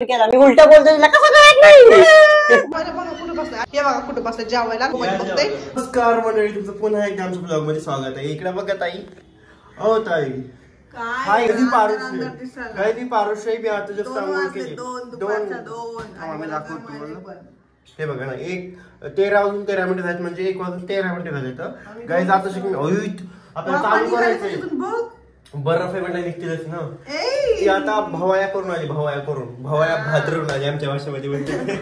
केला मी उलटा बोलतो तुला कसं कळत नाही मला बघा कुठे बसला हे बघा कुठे बसला जेवायला बघतोय. नमस्कार मंडळी, तुमचं पुन्हा एकदा आमच्या ब्लॉग मध्ये स्वागत आहे. इकडे बघा ताई. हो ताई काय कधी पारुष्य मी आता जस्ट सांगून केली दोन आम्ही दाखवतो. हे बघा ना, 13 वाजून 13 मिनिटं झाले म्हणजे 1 वाजून 13 मिनिटं झाले. तर गाईज आता शिकून आपल्याला चालू करायचंय. बर्फ आहे म्हणजे निघतीलच ना. ती आता भवाया करून आली, भवाया भादरून आली आमच्या भाषेमध्ये म्हणते.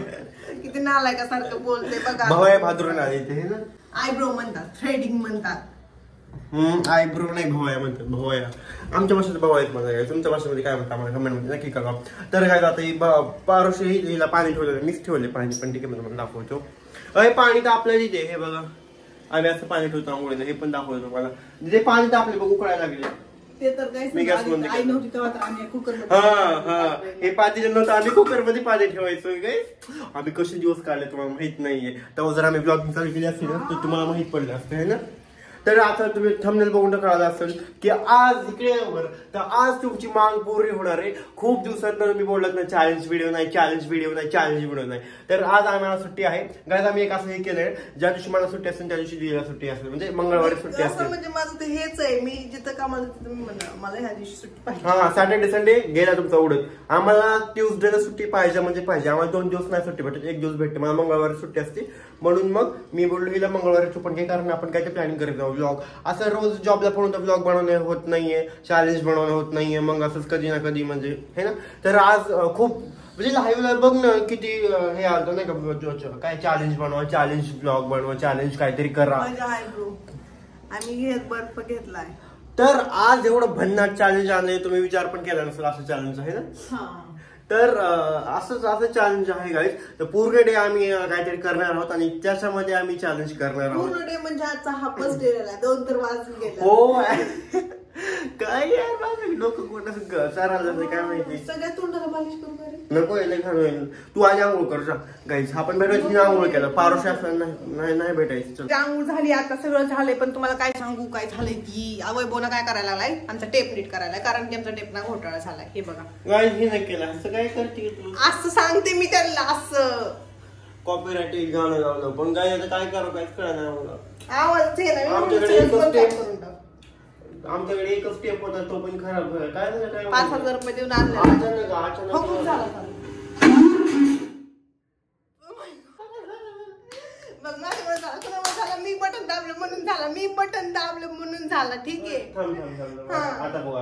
किती नालायकासारखं बोलते बघा. भवाया भादरून आली ते ना. आयब्रो म्हणतात, थ्रेडिंग म्हणतात. आयब्रो नाही, भवाया म्हणतात. भवाया आमच्या भाषेत भवायाच म्हणतात. तुमच्या भाषेमध्ये काय म्हणतात आम्हाला कमेंट मध्ये नक्की कळवा. तर काय आता पारुशी हिला पाणी ठेवलं, मीच ठेवले पाणी, पण ठीक आहे मला दाखवतो. अरे पाणी तर आपल्याला इथे हे बघा, आम्ही असं पाणी ठेवतो आंघोळीला, हे पण दाखवतो तुम्हाला. जे पाणी तर आपले बघ उकळायला लागले. ते तर काही आई नव्हती तेव्हा तर आम्ही कुकर हे पातेलं नव्हतं, आम्ही कुकर मध्ये पाणी ठेवायचो. आम्ही कसे दिवस काढले तुम्हाला माहित नाहीये. तेव्हा जर आम्ही ब्लॉगिंग चालू केली असते ना तर तुम्हाला माहित पडलं असतं है ना. तर आता तुम्ही थंबनेल बघून कळालं असेल की आज इकडे तर आज तुमची मांग पूर्ण होणार आहे. खूप दिवसात मी बोलत ना चॅलेंज व्हिडिओ नाही. तर आज आम्हाला सुट्टी आहे. गाईज आम्ही एक असं हे केलंय, ज्या दिवशी मला सुट्टी असेल त्या दिवशी दिलेला सुट्टी असेल, म्हणजे मंगळवारी सुट्टी असेल. म्हणजे माझं तर हेच आहे, मी जिथं कामाला तुम्ही म्हणा मला ह्या दिवशी सुट्टी पाहिजे. हा, सॅटर्डे संडे गेला तुमचा उडत. आम्हाला ट्यूसडेला सुट्टी पाहिजे म्हणजे पाहिजे. आम्हाला 2 दिवस नाही सुट्टी भेटत, 1 दिवस भेटते. मला मंगळवारी सुट्टी असते, म्हणून मग मी बोललो हिला मंगळवारी चुपण घे, कारण आपण काय ते प्लॅनिंग करत जाऊ. ब्लॉग असं रोज जॉबला पण होतं, ब्लॉग बनवणं होत नाहीये, चॅलेंज बनवणं होत नाहीये, मग असंच कधी ना कधी म्हणजे हे ना. तर आज खूप म्हणजे लाईव्हला बघ ना किती हे आलं नाही का, काय चॅलेंज बनवा, चॅलेंज ब्लॉग बनवा, चॅलेंज काहीतरी करा. आम्ही बर्फ घेतलाय. तर आज एवढं भन्नाट चॅलेंज आलंय, तुम्ही विचार पण केला नसेल असं चॅलेंज आहे ना. तर असं चॅलेंज आहे गाईज. तर पूर्ण डे आम्ही काहीतरी करणार आहोत आणि त्याच्यामध्ये आम्ही चॅलेंज करणार आहोत. पूर्ण डे म्हणजे आजचा हा फर्स्ट डे आहे, 2 तर वाजून गेले. हो काय यार, माझं डोकं कुठं चारायला काय माहिती. सगळ्या तोंडाला मालिश करू नको यायला खाणं. तू आज आंघोळ कर जा गाईज. आपण भेटायची आंघोळ केलं, पारुशी नाही भेटायचं. आंघोळ झाली, आता सगळं झालंय, पण तुम्हाला काय सांगू काय झालंय की वैभवना काय करायला लागलाय, आमचा टेप नीट करायला, कारण की आमचा टेप ना घोटाळा झालाय. हे बघा गाईज, हे नाही केलं असं काय करते तू. असं सांगते मी त्यांना, असं कॉपीराइट गाणं लावलं, पण गाय आता काय करू काहीच कळलं नाही मला. आवाज आमच्याकडे एकच टेप होता, तो पण खराब झाला. काय झालं, काय 5,000 रुपये देऊन आणलं. मी बटन दाबलं म्हणून झाला. ठीक आहे, आता बघा,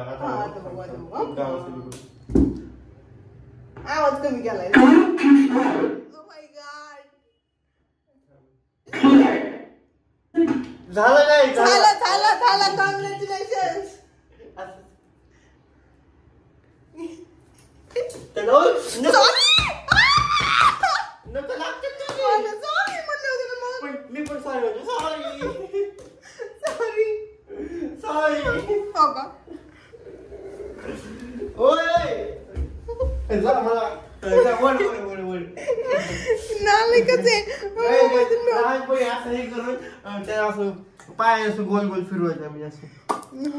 आवाज कमी केलाय. झालं काय, झालं. कॉंग्रॅच्युलेशन्स. मी पण सॉरी. हो का? पाय असं गोल गोल फिरवायचं आम्ही असं.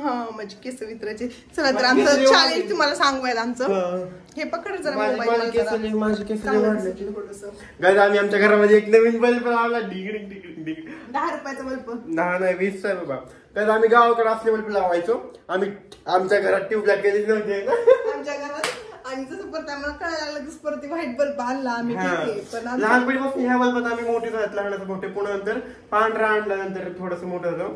हा, म्हणजे केस वितरायचे. चला तर आमचं चॅलेंज तुम्हाला सांगूयात. आमचं हे पकड जरा मोबाईल. माझे केस वाढले. आम्ही आमच्या घरामध्ये एक नवीन बल्ब लावला. 10 रुपयाचा बल्ब. 10 नाही 20 आहे बाबा. तर आम्ही गावाकडे असले बल्ब लावायचो. आम्ही आमच्या घरात ट्यूबलाईट केलीच नव्हती ना. आमच्या घरात आणि जसं परत आम्हाला कळायला लागलं की परत व्हाईट बल्ब आणला आम्ही. लहानपणीपासून ह्या बल्बात आम्ही मोठे झाले, लहानाचं मोठे, पुन्हा नंतर पांढरा आणल्यानंतर थोडस मोठं झालं.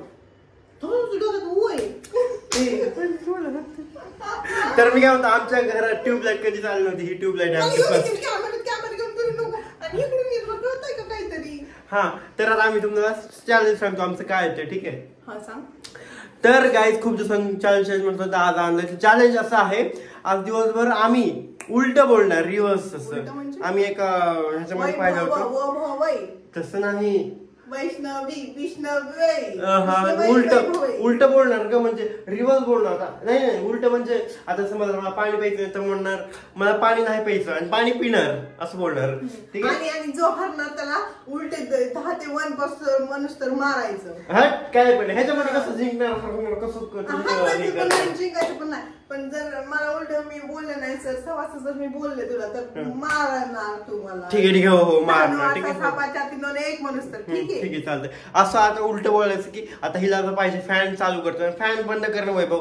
तर मी काय म्हणतो, आमच्या घरात ट्यूबलाईट कधी चालली नव्हती. ही ट्यूबलाईट काहीतरी. हा, तर आता आम्ही तुम्हाला चॅलेंज सांगतो आमचं काय आहे ते. ठीक आहे, हा सांग. तर गाईज खूप दिवसांनी चॅलेंज म्हणतो, आज आणलं चॅलेंज असं आहे. आज दिवसभर आम्ही उलट बोलणार, रिव्हर्स. असं आम्ही एका ह्याच्यामध्ये पाहिजे होतो, तसं नाही. उलट बोलणार का म्हणजे रिव्हर्स बोलणार का नाही उलट म्हणजे आता समजा मला पाणी प्यायचं तर म्हणणार मला पाणी नाही प्यायचं आणि पाणी पिणार असं बोलणार ठीक आहे आणि जो हरणार त्याला उलटे 10 ते 1 पासून माणूस तर मारायचं हा काय पण ह्याच्यामध्ये कसं जिंकणार कसं जिंकायचं पण नाही पण जर मला उलट मी बोलले नाही सर सवास जर मी बोलले तुला तर मारणार तू मला ठीक आहे हो मारणार ठीक आहे एक माणूस तर ठीक आहे चालतंय असं आता उलट बोलायचं की आता हिला पाहिजे फॅन चालू करतो फॅन बंद करणं वैभव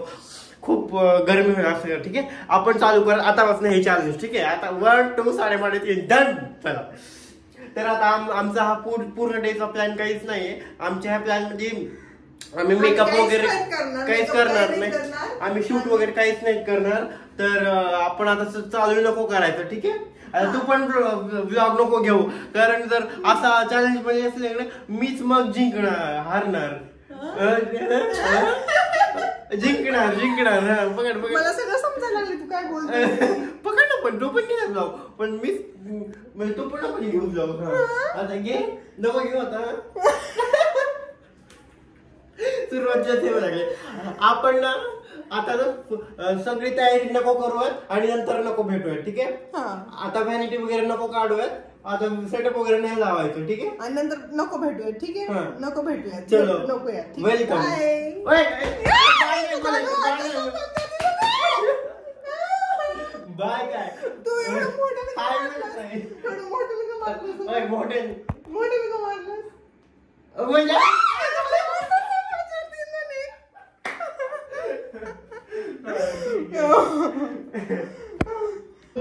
खूप गरमी होईल असं ठीक आहे आपण चालू कर आतापासून हे चॅलेंज ठीक आहे आता 1 2 3 डन चला तर आता आमचा हा पूर्ण डेचा प्लॅन काहीच नाहीये आमच्या ह्या प्लॅन मध्ये आम्ही मेकअप वगैरे काहीच करणार नाही आम्ही शूट वगैरे काहीच नाही करणार तर आपण आता चालू नको करायचं ठीक आहे आता तू पण व्लॉग नको घेऊ कारण जर असा चॅलेंज मध्ये असले ना मीच मग हारणार जिंकणार पकड मला सगळं समजायला लागलं तू काय बोलतोय पकड ना पण तू पण घे ब्लॉग पण मीच म्हणजे तू पण नको घेऊ ब्लॉग आता घे नको घेऊ आता सुरुवात ठेवा लागले आपण ना आता सगळी तयारी नको करूयात आणि नंतर नको भेटूयात ठीक आहे आता व्हॅनिटी वगैरे नको काढूयात आता सेटअप वगैरे नाही लावायचं ठीक आहे आणि नंतर नको भेटूयात ठीक आहे नको भेटूयात चलो नको या वेलकम बाय काय तू एवढं मोठे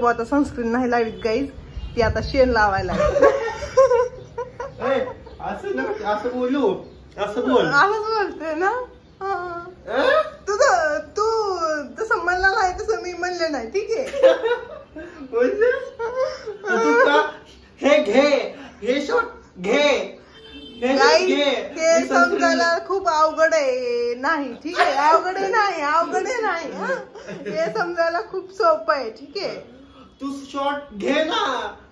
आता सनस्क्रीन नाही लावित गाईज ती आता शेण लावायला असं बोलू असं बोल असंच बोलते ना तू तसं म्हणला नाही तसं मी म्हणले नाही ठीक आहे हे घे हे शॉट घे ते समजायला खूप अवघड आहे नाही ठीक आहे अवघड नाही हे समजायला खूप सोपं आहे ठीक आहे तू शॉट घे ना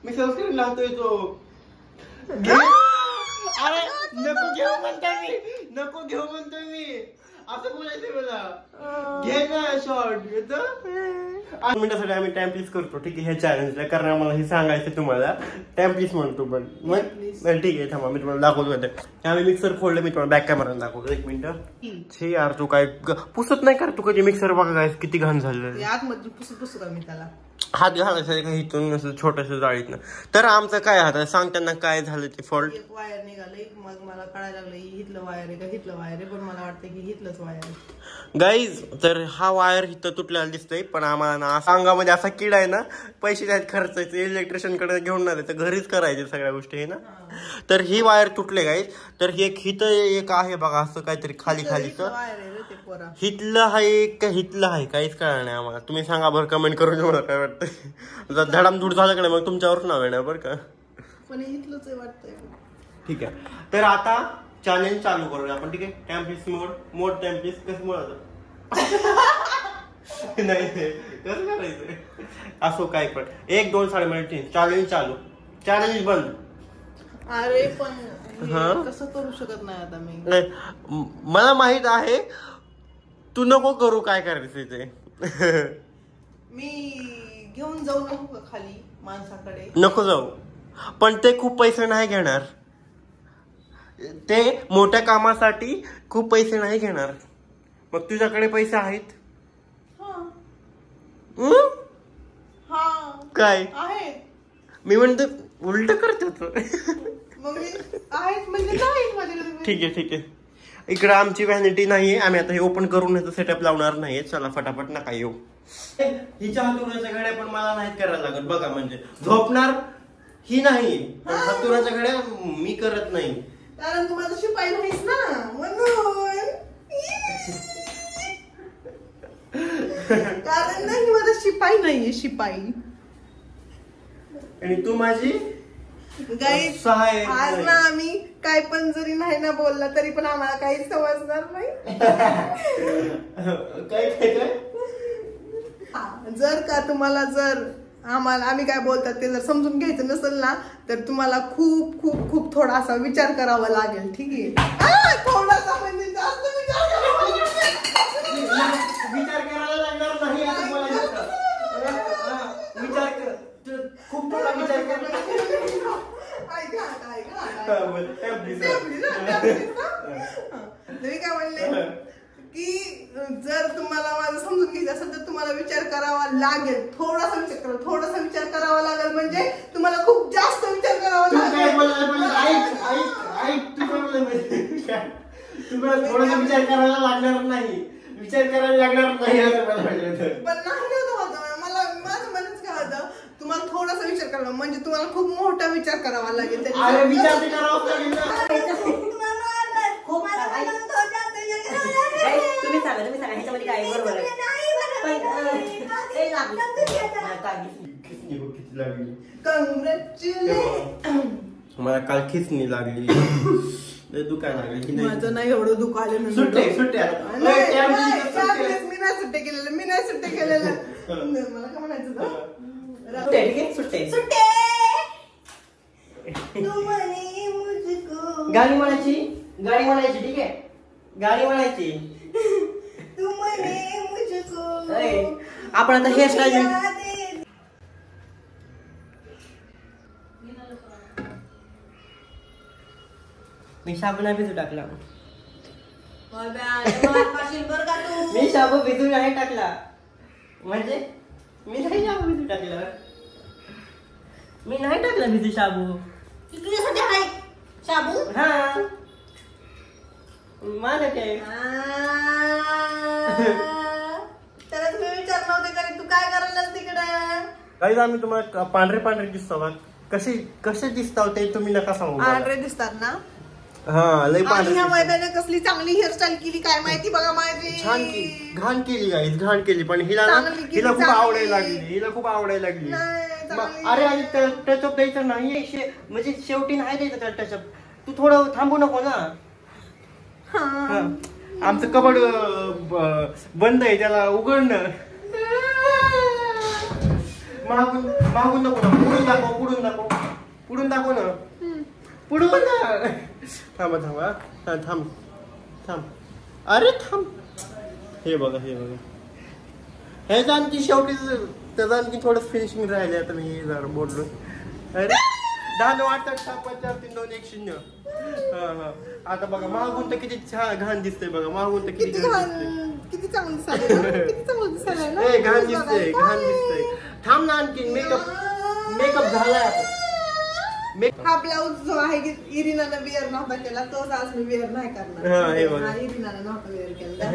मी सनस्क्रीन लावतोय तो अरे नको घेऊ म्हणतोय मी असं बोलायचंय मला घे ना शॉट घेतो 8 मिनिटासाठी आम्ही टाइम प्लीज करतो ठीक आहे ह्या चॅलेंजला कारण आम्हाला हे सांगायचं तुम्हाला टाइम प्लीज म्हणतो पण ठीक आहे थांबा मी तुम्हाला दाखवतो आम्ही मिक्सर खोललं मी तुम्हाला बॅक कॅमेरा दाखवतो 1 मिनिट छे यार तू काय पुसत नाही कर तू कधी मिक्सर बघा काय किती घाण झालं आतमध्ये पुसू का मी त्याला हात घालायचा का इथून असं छोट्याशा जाळीतनं तर आमचं काय हात सांग त्यांना काय झालं ते फॉल्ट वायर निघालं मग मला कळायला लागलं हिथलं वायर आहे का हिथलं वायर आहे पण मला वाटतं की हिथलंच वायर आहे गाईज तर हा वायर इथं तुटलेला दिसतोय पण आम्हाला ना अंगामध्ये असा किडा आहे ना पैसे त्यात खर्चायचे इलेक्ट्रिशियन कडे घेऊन ना तर घरीच करायचे सगळ्या गोष्टी आहे ना तर ही वायर तुटले गाईज तर ही एक आहे बघा असं काहीतरी खालीच हिथलं आहे का हिथलं आहे काहीच कळणार नाही आम्हाला तुम्ही सांगा बरं कमेंट करून मला काय वाटतंय जर धडामधूड झालं का नाही मग तुमच्यावरच नाव येणार बरं का पण हिथलंच वाटतंय ठीक आहे तर आता चॅलेंज चालू करूया आपण ठीक आहे टॅम्पलिस मोड टॅम्पलिस कसं मोड नाही कसं करायचं असो काय पण 1 2 3 चॅलेंज चालू चॅलेंज बंद अरे पण कसं करू शकत नाही आता मी मला माहित आहे तू नको करू काय करायचं ते मी घेऊन जाऊ नको का खाली माणसाकडे नको जाऊ पण ते खूप पैसे नाही घेणार ते मोठ्या कामासाठी खूप पैसे नाही घेणार मग तुझ्याकडे पैसे आहेत काय मी म्हणतो उलट करतो ठीक आहे इकडे आमची व्हॅनिटी नाहीये आम्ही आता हे ओपन करून सेटअप लावणार नाहीये चला फटाफट नका येऊ हिच्या हातुराच्या घड्या पण मला नाहीत करायला लागत बघा म्हणजे झोपणार ही नाही पण हातुराच्या घड्या मी करत नाही कारण तू माझा शिपाई नाहीस ना म्हणून कारण नाही माझा शिपाई नाहीये शिपाई आणि तू माझी गाईस आज ना आम्ही काय पण जरी नाही ना बोलला तरी पण आम्हाला काही समजणार नाही काय जर का तुम्हाला जर आम्ही काय बोलतात ते जर समजून घ्यायचं नसेल ना तर तुम्हाला खूप खूप खूप थोडासा विचार करावा लागेल. ठीक आहे, थोडासा म्हणजे जास्त विचार करावा विचार करायला लागणार नाही असं बोलायचं. विचार खूप थोडा विचार करायला. तुम्ही काय म्हणले की जर तुम्हाला माझं समजून घ्यायचं असेल तर तुम्हाला विचार करावा लागेल. थोडासा विचार करावा लागेल म्हणजे तुम्हाला खूप जास्त विचार करावा लागेल. तुम्हाला थोडासा विचार करायला लागणार नाही. विचार करायला लागणार नाही असं मला वाटलं. पण नाही होतं मला माझं म्हणच काय होतं तुम्हाला थोडासा विचार करावा म्हणजे तुम्हाला खूप मोठा विचार करावा लागेल. विचार ते करावाच लागेल ना. तुम्ही सांगा ह्याच्यामध्ये काय बरोबर आहे. मला काल खिचणी लागली. दुकान लागली. माझं नाही एवढं दुखायला मी नाही सुट्टे केलेलं. मला काय म्हणायचं गाडी म्हणायची ठीक आहे. गाडी म्हणायची. आपण आता हेअरस्टाईल मी शाबू नाही भिजू टाकला. मी शाबू भिजू नाही टाकला म्हणजे मी नाही शाबू भिजू टाकला. मी नाही टाकला भिजू शाबू. शाबू हा माझं काय त्याला तुम्ही विचार नव्हते कारण तू काय करायला तिकडे. काही आम्ही तुम्हाला पांढरे दिसतो. कसे दिसतात ते तुम्ही नका सांगू. पांढरे दिसतात ना. हा लय पांढरे. ह्या वैद्याने कसली चांगली हेअरस्टाईल केली काय माहिती बघा. माझी छान घाण केली गाईस, घाण केली. पण हिला खूप आवडायला लागली. अरे आणि टचअप द्यायचं नाही म्हणजे शेवटी नाही द्यायचं त्याला टचअप. तू थोडं थांबू नको ना. आमचं कबड बंद आहे त्याला उघडणं. मागून नको ना. पुढून दाखव ना. थांब. अरे थांब. हे बघा ह्याचं आणखी शेवटी त्याचं आणखी थोडं फिनिशिंग राहिले. आता मी जरा बोललो. अरे 10 8 7 5 4 3 2 1 0. आता बघा मागून तर किती छान घाण दिसतंय. बघा मागून तर किती चांगलं दिसतंय. घाण दिसतंय. थांब ना आणखी. मेकअप झालाय. हा ब्लाऊज जो आहे की इरिनानं वेअर नव्हता केला तोच आज मी वेअर नाही करणार. इरिनानं नव्हता वेअर केला.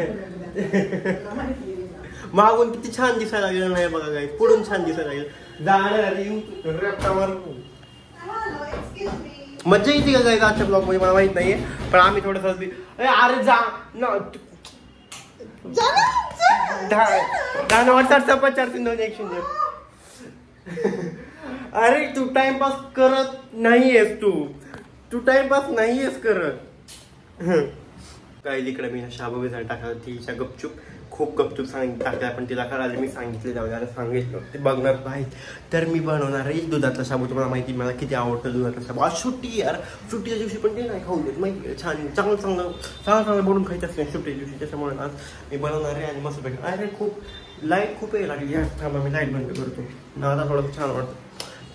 मागून किती छान दिसायला लागलं नाही बघा काय. पुढून छान दिसायला लागलं. जाणार मज्जा येते का काय आजच्या ब्लॉग मध्ये मला माहित नाहीये. पण आम्ही थोडस अरे जा ना 10 8 7 5 4 3 2 1 0. अरे तू टाइमपास करत नाहीयेस. तू टाइमपास नाहीयेस करत. काय इकडे मी शाबू भिजायला टाकला. तिच्या खूप गपचूप टाकला. पण तिला कळालं मी सांगितलं ते बघणार नाही. तर मी बनवणार आहे दुधातला शाबू. तुम्हाला माहिती मला किती आवडतं दुधातला शाबू. आज सुट्टीच्या दिवशी पण ते नाही खाऊन देत माहिती. छान चांगलं बनवून खायचं असते सुट्टीच्या दिवशी. त्याच्यामुळे आज मी बनवणार आहे आणि मस्त पैकी. अरे लाईट खूप यायला लागली. थांबा मी लाईट बंद करतो ना. आता थोडंसं छान वाटतं.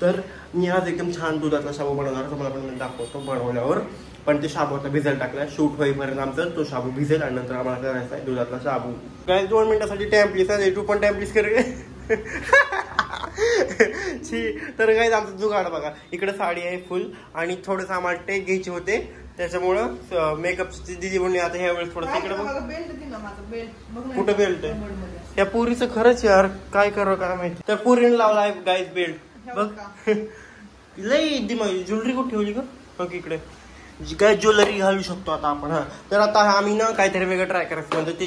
तर मी आज एकदम छान दुधातला शाबू बनवणार. तुम्हाला पण मी दाखवतो बनवल्यावर. पण ते शाबू आता भिजायला टाकला. शूट होईपर्यंत आमचं तो शाबू भिजेल आणि नंतर आम्हाला करायचा आहे दुधातला शाबू. काय 2 मिनिटासाठी टाइम प्लीज आहे. तू पण टाइम प्लीज कर. तर काय आमचं जुगाड बघा. इकडे साडी आहे फुल आणि थोडंसं आम्हाला टेक घ्यायचे होते. त्याच्यामुळं मेकअपची दिदी म्हणली आता ह्या वेळेस थोडं तिकडे कुठं बेल्ट आहे. त्या पुरीचं खरंच यार काय करावं काय माहिती. त्या पुरीने लावला आहे गाईज बेल्ट. बघ लई दिमाग. ज्वेलरी कुठे ठेवली का. बघ इकडे काय ज्वेलरी घालू शकतो आता आपण. तर आता आम्ही ना काहीतरी वेगळं ट्राय करायचं म्हणतो. ती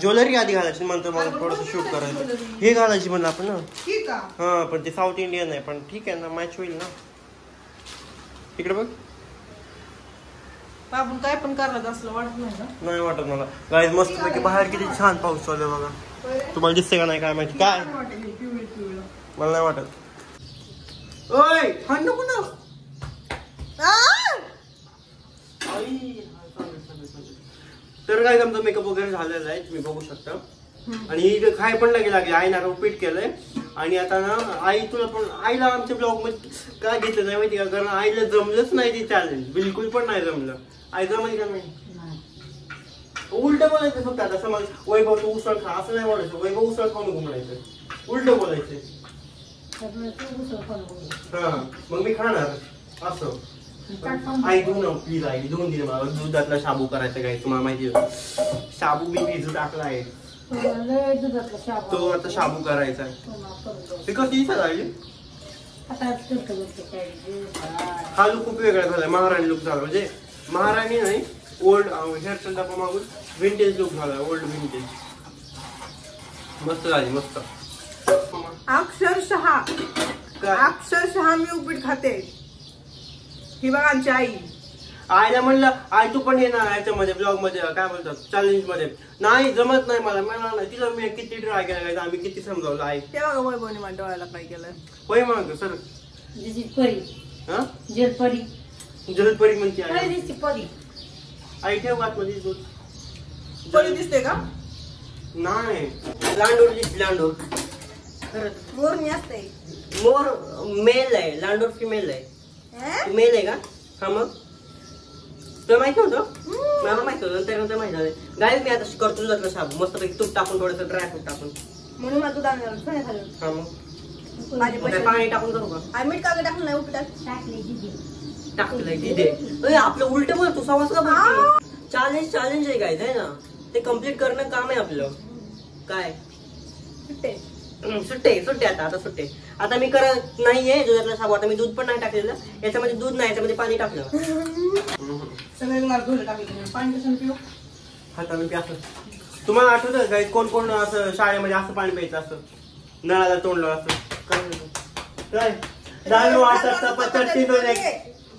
ज्वेलरी आधी घालायची म्हणतो. मला थोडंसं शूट करायचं. हे घालायची म्हणलं आपण ना. हा पण ते साऊथ इंडियन आहे. पण ठीक आहे ना मॅच होईल ना. इकडे बघ. आपण काय पण करायचं असलं वाटत नाही वाटत मला. गाईज मस्त पैकी बाहेर किती छान पाऊस चालू आहे बघा. तुम्हाला दिसते का नाही काय माहिती. काय मला नाही वाटत. ओय हा नको ना. तर काय आमचा मेकअप वगैरे झालेला आहे तुम्ही बघू शकता. आणि खाय पण लागेल आई ना उपीट केलंय. आणि आता ना आई तुला पण आईला आमच्या ब्लॉग मध्ये काय घेतलं नाही माहिती का, कारण आईला जमलंच नाही ते चॅलेंज, बिलकुल पण नाही जमलं. आई जमली का नाही, उलट बोलायचं फक्त. आता समज वैभव तू उसळ खा असं नाही बोलायचं, वैभव उसळ खाऊ नको म्हणायचं, उलट बोलायचं. हा मग मी खाणार असं. आई धुवून प्लीज आई धुवून दिले मला. दुधातला शाबू करायचा काय तुम्हाला माहिती, शाबू मी भिजू टाकला आहे तो आता शाबू करायचा आहे. ते कशी सजायली हा लुक खूप वेगळा झालाय, महाराणी लुक झाला. म्हणजे महाराणी नाही, ओल्ड हेअरस्टाईल दाखवा मागून विंटेज लुक झाला, ओल्ड विंटेज. मस्त झाली मस्त. अक्षरशः मी उपीट खाते. ही बघा आमची आई. आईला म्हणलं आई तू पण ये ना याच्यामध्ये ब्लॉग मध्ये काय बोलतात चॅलेंज मध्ये. नाही जमत नाही मला नाही. तिला मी किती ट्राय केला, आम्ही किती समजावलं आई. तेव्हा वैभवने माझ्या डोळ्याला काय केलं होय मग सर जलपरी म्हणते आई. ठेव आतमध्ये दूध. परी दिसते का? नाही लांडोर दिसते, लांडोर. मोरणी असते. मोर मेल आहे, लांडोर फिमेल आहे. मेल आहे का? हा मग तुला माहिती होतं? मला माहिती होतं, त्यानंतर माहिती झालं. गाईज मी आता करतो दुधातलं शाबू मस्त पैकी तूप टाकून थोडंसं ड्रायफ्रूट टाकून. म्हणून मला दूध आणलं. हा मग पाणी टाकून करू का? मीठ का टाकलं नाही उपीटात? टाकलंय तिथे. आपलं उलट बोल तू सवास का बोलते. चॅलेंज आहे गाईज आहे ना, ते कम्प्लीट करणं काम आहे आपलं. काय सुट्टे आता सुट्टे. आता मी करत नाहीये दुधातला शाबू. आता मी दूध पण नाही टाकलेलं याच्यामध्ये, दूध नाही याच्यामध्ये पाणी टाकलं. पाणी कसं पिऊ? हाताने प्यास. तुम्हाला आठवतं काय कोण कोण असं शाळेमध्ये असं पाणी प्यायचं असं नळाला तोंडलं असं काय दारू आता पचट्टी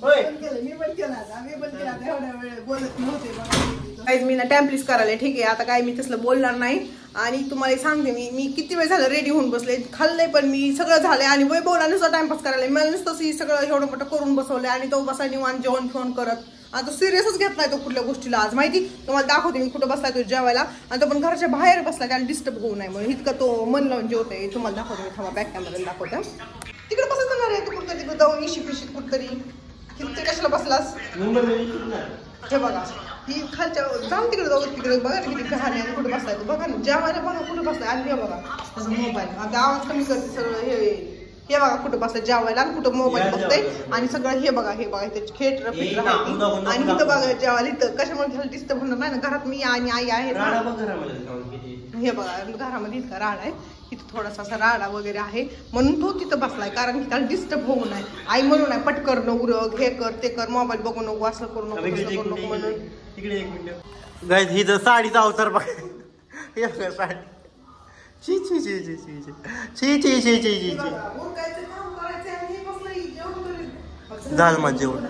होय. मी पण केला एवढ्या वेळ बोलत नव्हते. मी ना टॅम्पलिस करायला ठीक आहे. आता काय मी तसलं बोलणार नाही. आणि तुम्हाला सांगते मी किती वेळ झालं रेडी होऊन बसले, खाल्लंय पण मी सगळं झालंय. आणि वैभवला नुसतं टाइमपास करायला मला नुसतं सगळं एवढं मोठं करून बसवलंय. आणि तो बसाय निवांत जेवण फोन करत. आता सिरियसच घेत नाही तो कुठल्या गोष्टीला. आज माहिती तुम्हाला दाखवते मी कुठं बसलाय तो जेवायला. आणि तो पण घरच्या बाहेर बसला, त्याला डिस्टर्ब होऊ नये म्हणून इतकं तो मन लावून जेवतोय. तुम्हाला दाखवते मी, थांबा बॅक कॅमेरा दाखवते. तिकडे बसत जाणार आहे तू कुठतरी, तिकडे जाऊन इशित कुठतरी. तिथे कशाला बसलास? हे बघा ही खालच्या जाऊन तिकडे जाऊ, तिकडे बघा किती घाण आहे. कुठे बसलाय तू बघा ना, जेवायला बघा कुठे बसलाय. आणि हे बघा त्याचा मोबाईल, आता आवाज कमी करते सगळं. हे बघा कुठं बसलाय जेवायला आणि कुठं मोबाईल बघतोय. आणि सगळं हे बघा त्याचे खेटर फिटर आहे. आणि इथं बघा जेवायला इथं कशामुळे घ्यायला डिस्टर्ब होणार नाही ना. घरात मी आणि आई आहे. हे बघा घरामध्ये इतका राड आहे, इथं थोडासा असा राडा वगैरे आहे म्हणून तो तिथं बसलाय. कारण की त्याला डिस्टर्ब होऊ नये. आई म्हणून आहे पटकर न उरग हे कर ते कर, मोबाईल बघू नको, असं करू नको म्हणून. तिकडे एक मिनिट गाईज ही जर साडीचा अवतार बघ. साडी ची ची ची ची ची ची ची ची ची ची झालं माझं जेवण.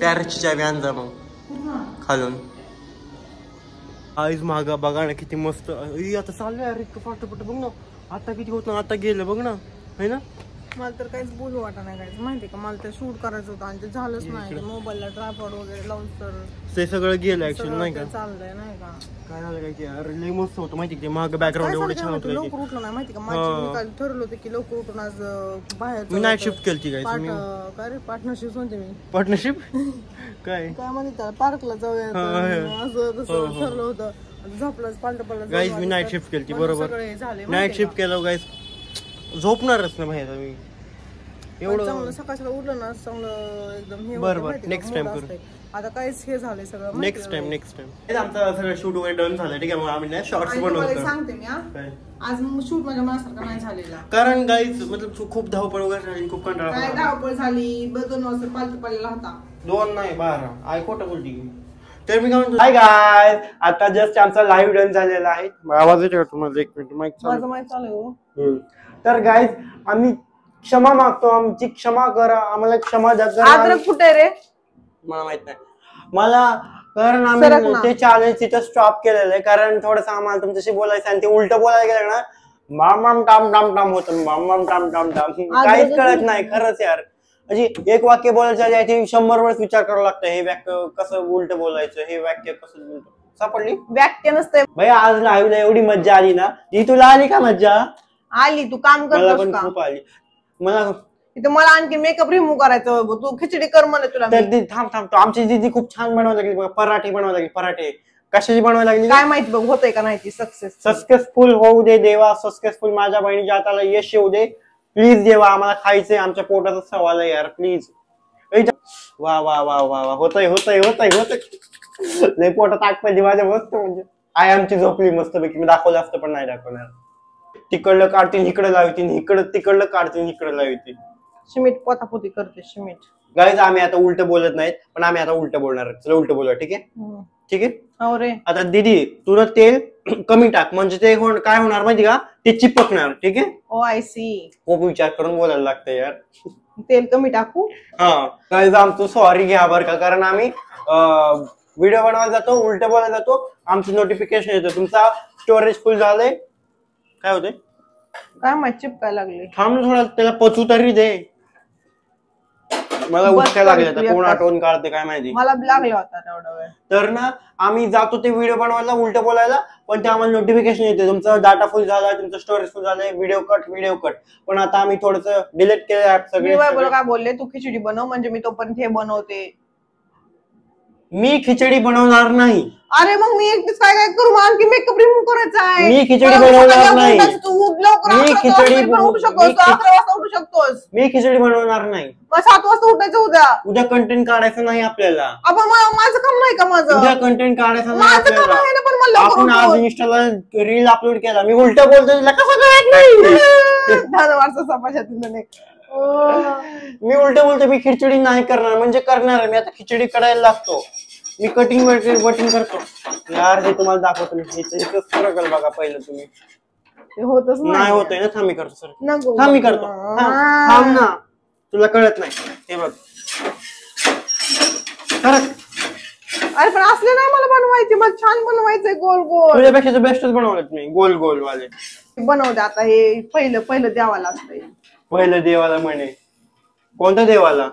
टॅरेसची चावी आणजा मग खालून. आईज मागा बघा ना किती मस्त. आता चाललंय यार इतकं फाटपट बघ ना. आता किती होत ना, आता गेलं बघ ना, है ना. मला तर काहीच बोलू वाटत नाही काय माहिती का. मला तर शूट करायचं होतं आणि ते झालंच नाही. मोबाईलला ट्रायपॉड वगैरे लावून तर ते सगळं गेलं ऍक्च्युअली नाही का. चाललंय नाही का. काय झालं काय की अरे लय मस्त होतं माहिती का. माग बॅकग्राऊंड एवढं छान होतं. लवकर उठलो नाही माहिती का. माझी ठरवलं होतं की लवकर उठून आज बाहेर मी नाईट शिफ्ट केली काय. काय रे पार्टनरशिप म्हणते मी. पार्टनरशिप काय म्हणतात पार्कला जाऊया असं तसं ठरलं होतं. झोपलं पालट पडलं गाईज. मी नाईट शिफ्ट केली बरोबर. नाईट शिफ्ट केलं गाईज. झोपणारच ना माहिती मी एवढं चांगलं सकाळला उठलं ना चांगलं एकदम हे. बरोबर नेक्स्ट टाइम करू. आता काहीच हे झालंय सगळं. नेक्स्ट टाइम आमचं सगळं शूट वगैरे डन झालं ठीक आहे. मग आम्ही शॉर्ट्स बनवतो. सांगते मी आज शूट माझ्या मनासारखा नाही झालेला. कारण गाईज मतलब खूप धावपळ वगैरे झाली, खूप कंटाळा. काय धावपळ झाली. 2 वाजता पालत पडलेला होता. 2 नाही 12. आई खोटं बोलती. तर मी काय म्हणतो हाय गाईज, आता जस्ट आमचा लाईव्ह डन झालेला आहे. आवाज येतो तुम्हाला? 1 मिनिट माईक माझं माईक चालू आहे. तर गाईज आम्ही क्षमा मागतो, आमची क्षमा करा, आम्हाला क्षमा द्या. अद्रक कुठे रे? मला माहित नाही. मला कारण आम्ही ते चॅलेंज तिथं स्टॉप केलेलं आहे, कारण थोडस आम्हाला तुमच्याशी बोलायचं आणि ते उलट बोलायला गेलं ना माम टाम टाम टाम होतं, माम टाम टाम टाम काहीच कळत नाही खरंच यार. म्हणजे एक वाक्य बोलायचं आहे ते 100 वेळेस विचार करावं लागतं, हे वाक्य कसं उलट बोलायचं, हे वाक्य कसं उलट. सापडली वाक्य नसते भाई. आज लाईव्हला एवढी मज्जा आली ना, ती तुला आली का मज्जा? आली. तू काम मला करतोस पण का? खूप आली. मला तिथं मला आणखी मेकअप रिमूव्ह करायचं, तू खिचडी कर म्हणे तुला. तर थांब थांब, आमची दीदी खूप छान बनवायला लागली, पराठे बनवायला लागली. पराठे कशाची बनवायला लागली काय माहिती बघ, होतंय का नाही ती सक्सेसफुल होऊ दे देवा, सक्सेसफुल माझ्या बहिणीच्या हाताला यश येऊ दे प्लीज देवा. आम्हाला खायचंय, आमच्या पोटाचा सवाल आहे यार प्लीज. वा वा वा वा वा, होतय होतय होतय होतय. लय पोटात आग पडली माझ्या मस्त. म्हणजे आई आमची झोपली मस्त पैकी. मी दाखवलं असतं पण नाही दाखवणार. तिकडलं काढतील इकडे लावतील, इकडं तिकडलं काढतील इकडे लावतील. शिमिट पोतापोती करते शिमिट. गाईज आम्ही आता उलट बोलत नाहीत, पण आम्ही आता उलट बोलणार. चला उलट बोलूया, ठीक आहे ठीक आहे. हो रे. आता दीदी तुला तेल कमी टाक, म्हणजे ते काय होणार माहिती का, ते चिपकणार. ठीक आहे. ओ आय सी. खूप विचार करून बोलायला लागतं यार. तेल कमी टाकू. हा गाईज आमचं सॉरी घ्या बरं का, कारण आम्ही व्हिडिओ बनवायला जातो, उलट बोलायला जातो, आमचं नोटिफिकेशन येतं तुमचा स्टोरेज फुल झालंय. काय होते काय माहिती चिपकायला लागले. थांब थोडा, त्याला पचू तरी दे. मला उठकायला लागले तर कोण आठवण काढते काय माहिती. मला लागले होता एवढा वेळ. तर ना आम्ही जातो ते व्हिडिओ बनवायला उलट बोलायला, पण ते आम्हाला नोटिफिकेशन येते तुमचा डाटा फुल झाला, तुमचं स्टोरेज फुल झालंय, व्हिडिओ कट. पण आता आम्ही थोडस डिलीट केलं ऍप सगळे. काय बोलले, तू खिचडी बनव म्हणजे मी तोपर्यंत हे बनवते. मी खिचडी बनवणार नाही. अरे मग मी एकटीच काय काय करू, आणखी मेकअप रिमूव्ह करायचा आहे. मी खिचडी बनवणार नाही. मी खिचडी उठू शकतोस, 11 वाजता उठू शकतोस. मी खिचडी बनवणार नाही. मग 7 वाजता उठायचं उद्या कंटेंट काढायचं नाही आपल्याला. आपण माझं काम नाही का? उद्या कंटेंट काढायचं नाही माझं काम आहे ना, पण मला आपण आज इंस्टाला रील अपलोड केला, मी उलट बोलतो तुला कसं कळत नाही? 10 वर्ष समाजातून मी उलट बोलतो, मी खिचडी नाही करणार म्हणजे करणार. मी आता खिचडी करायला लागतो, मी कटिंग बटिंग करतो यार. हे तुम्हाला दाखवतो मी स्ट्रगल बघा पहिलं तुम्ही. ते होतच नाही होतंय ना. थांब करतो सर, नको थांब मी करतो. थांब ना, तुला कळत नाही. हे बघ अरे पण असले नाही मला बनवायचे, मला छान बनवायचंय गोल गोल. तुझ्यापेक्षा बेस्टच बनवलेत मी, गोल गोल वाले बनवते. आता हे पहिलं द्यावाला असतंय. पहिलं देवाला म्हणे. कोणत्या देवाला?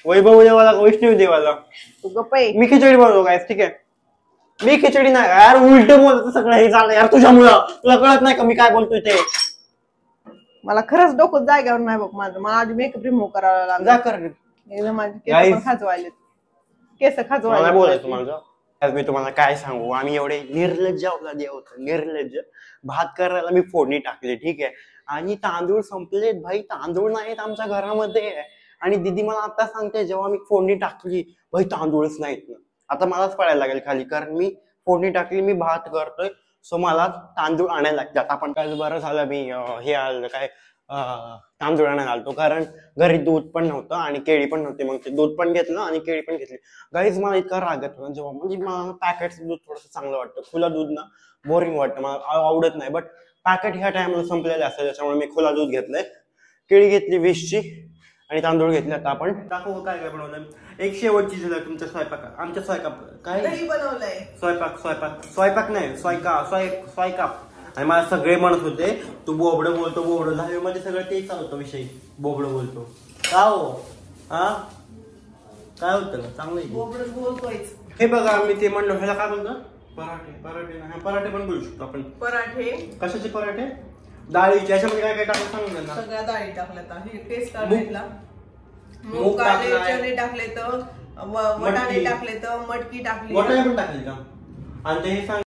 वैभव देवाला, वैष्णवी देवाला? तू गप्प आहे. मी खिचडी बनवतो काय, ठीक आहे. मी खिचडी नाही यार, उलट बोलतो सगळं हे झालं यार तुझ्यामुळं. तुला कळत नाही का मी काय बोलतोय ते? मला खरंच डोकं जागेवर नाही बघ माझं. मला आधी मेकअप रिमूव्ह करावा लागला. जा कर. एकदम माझे केस खाजवायले, केस खाजवायले. मला बोलायचं माझं. मी तुम्हाला काय सांगू, आम्ही एवढे निर्लज्ज अवलादे होतो, निर्लज्ज. भात करायला मी फोडणी टाकली, ठीक आहे, आणि तांदूळ संपलेत भाई. तांदूळ नाहीत आमच्या घरामध्ये. आणि दीदी मला आता सांगते, जेव्हा मी फोडणी टाकली भाई तांदूळच नाहीत ना. आता मलाच पडायला लागेल खाली, कारण मी फोडणी टाकली, मी भात करतोय, सो मला तांदूळ आणायला लागतात. आपण काय बरं झालं मी हे आलं काय तांदूळ आणायला आलतो, कारण घरी दूध पण नव्हतं आणि केळी पण नव्हती. मग ते दूध पण घेतलं आणि केळी पण घेतली. गाईज मला इतका राग येतो जेव्हा, म्हणजे मला पॅकेटचं दूध थोडंसं चांगलं वाटतं. खुला दूध ना बोरिंग वाटतं, मला आवडत नाही. बट पॅकेट ह्या टायमाला संपलेलं असतं, त्याच्यामुळे मी खुला दूध घेतलंय. केळी घेतली 20ची आणि तांदूळ घेतले. आता आपण दाखवू काय काय बनवलं. एक शेवटची झालं तुमच्या स्वयंपाक, आमच्या स्वयंपाक काय बनवलंय. स्वयंपाक नाही, स्वयंपाक. आणि मला सगळे म्हणत होते तू बोबडं बोलतो, बोबडं. 10वी मध्ये सगळं तेच चालतं विषय, बोबडं बोलतो. का हो? हा काय होतं का? चांगलं बोबडं बोलतोय. हे बघा मी ते म्हणलं, ह्याला काय बोलतो? पराठे नाही, पराठे पण बोलू शकतो आपण. पराठे कशाचे पराठे? डाळीचे. याच्यामध्ये काय काय टाकलं सांगू ना. सगळ्या डाळी टाकल्या. पेस्ट काढला, मूग काढले, चणे टाकले, तर वटाणे टाकले, तर मटकी टाकली. वटाणे पण टाकले का? आणि ते हे सांग